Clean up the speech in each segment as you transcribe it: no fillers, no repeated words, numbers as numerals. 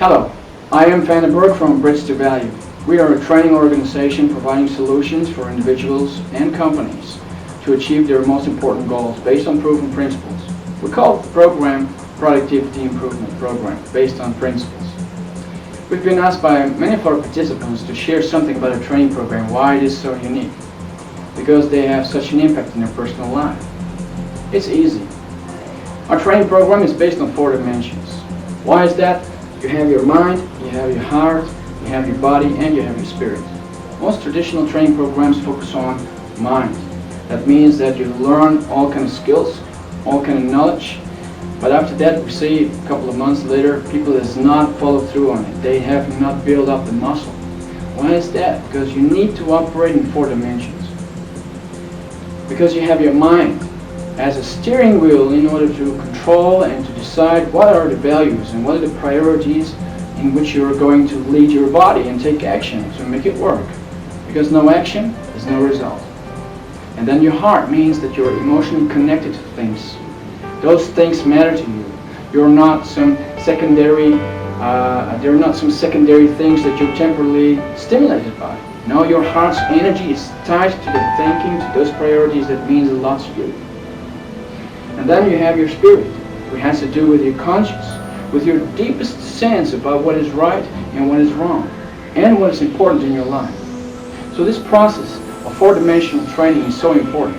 Hello, I am Vandenberg from Bridge to Value. We are a training organization providing solutions for individuals and companies to achieve their most important goals based on proven principles. We call the program Productivity Improvement Program, based on principles. We've been asked by many of our participants to share something about a training program, why it is so unique. Because they have such an impact in their personal life. It's easy. Our training program is based on 4 dimensions. Why is that? You have your mind, you have your heart, you have your body, and you have your spirit. Most traditional training programs focus on mind. That means that you learn all kinds of skills, all kinds of knowledge, but after that, we see a couple of months later, people does not follow through on it. They have not built up the muscle. Why is that? Because you need to operate in 4 dimensions. Because you have your mind as a steering wheel in order to control and to decide what are the values and what are the priorities in which you are going to lead your body and take action to make it work. Because no action is no result. And then your heart means that you're emotionally connected to things. Those things matter to you. You're not some secondary, they're not some secondary things that you're temporarily stimulated by. No, your heart's energy is tied to the thinking, to those priorities that means a lot to you. And then you have your spirit, which has to do with your conscience, with your deepest sense about what is right and what is wrong, and what is important in your life. So this process of 4-dimensional training is so important,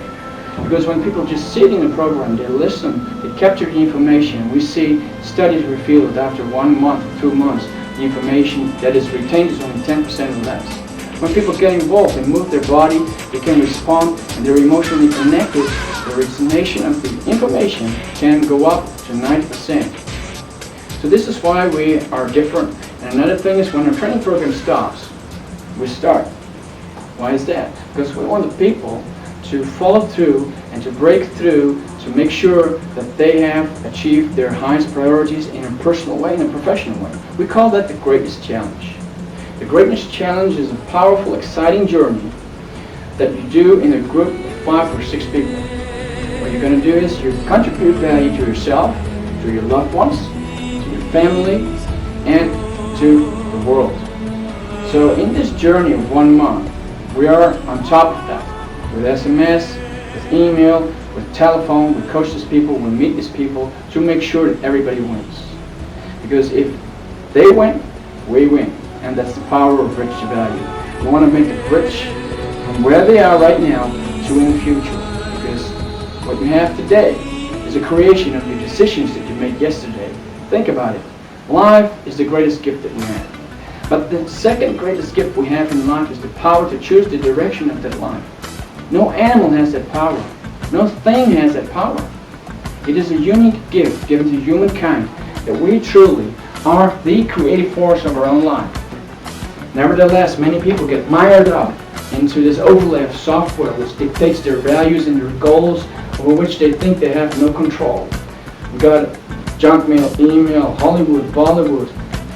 because when people just sit in the program, they listen, they capture the information. We see studies reveal that after 1 month, 2 months, the information that is retained is only 10% or less. When people get involved and move their body, they can respond and they're emotionally connected. The retention of the information can go up to 90%. So this is why we are different. And another thing is when our training program stops, we start. Why is that? Because we want the people to follow through and to break through to make sure that they have achieved their highest priorities in a personal way, in a professional way. We call that the Greatness Challenge. The Greatness Challenge is a powerful, exciting journey that you do in a group of 5 or 6 people. What you're going to do is you contribute value to yourself, to your loved ones, to your family, and to the world. So in this journey of 1 month, we are on top of that. With SMS, with email, with telephone, we coach these people, we meet these people to make sure that everybody wins. Because if they win, we win. And that's the power of Bridge to Value. We want to make the bridge from where they are right now to in the future. Because what you have today is a creation of your decisions that you made yesterday. Think about it. Life is the greatest gift that we have. But the second greatest gift we have in life is the power to choose the direction of that life. No animal has that power. No thing has that power. It is a unique gift given to humankind that we truly are the creative force of our own life. Nevertheless, many people get mired up into this overlay of software which dictates their values and their goals over which they think they have no control. We've got junk mail, email, Hollywood, Bollywood,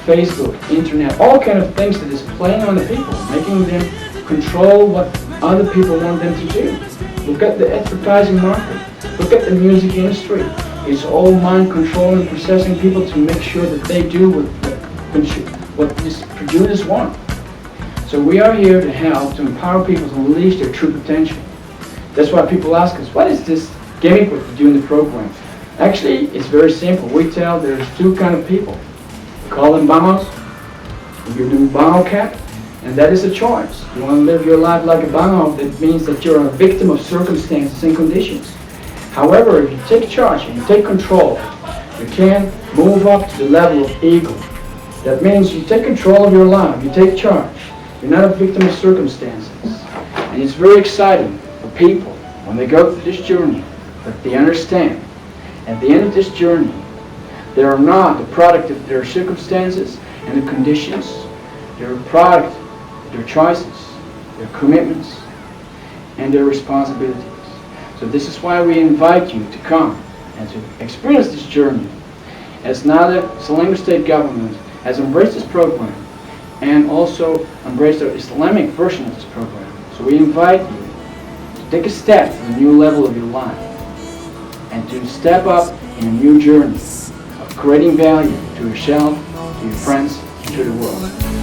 Facebook, internet, all kind of things that is playing on the people, making them control what other people want them to do. Look at the advertising market. Look at the music industry. It's all mind controlling, processing people to make sure that they do what these producers want. So we are here to help, to empower people to unleash their true potential. That's why people ask us, what is this gimmick what you do in the program? Actually, it's very simple. We tell there's 2 kind of people. We call them bangos. You do bango cap, and that is a choice. You want to live your life like a bango, that means that you're a victim of circumstances and conditions. However, if you take charge and you take control, you can move up to the level of eagle. That means you take control of your life, you take charge. You're not a victim of circumstances. And it's very exciting for people when they go through this journey that they understand at the end of this journey they are not the product of their circumstances and the conditions. They're a product of their choices, their commitments, and their responsibilities. So this is why we invite you to come and to experience this journey. As now the Selangor State Government has embraced this program and also embraced the Islamic version of this program. So we invite you to take a step to the new level of your life and to step up in a new journey of creating value to yourself, to your friends, to the world.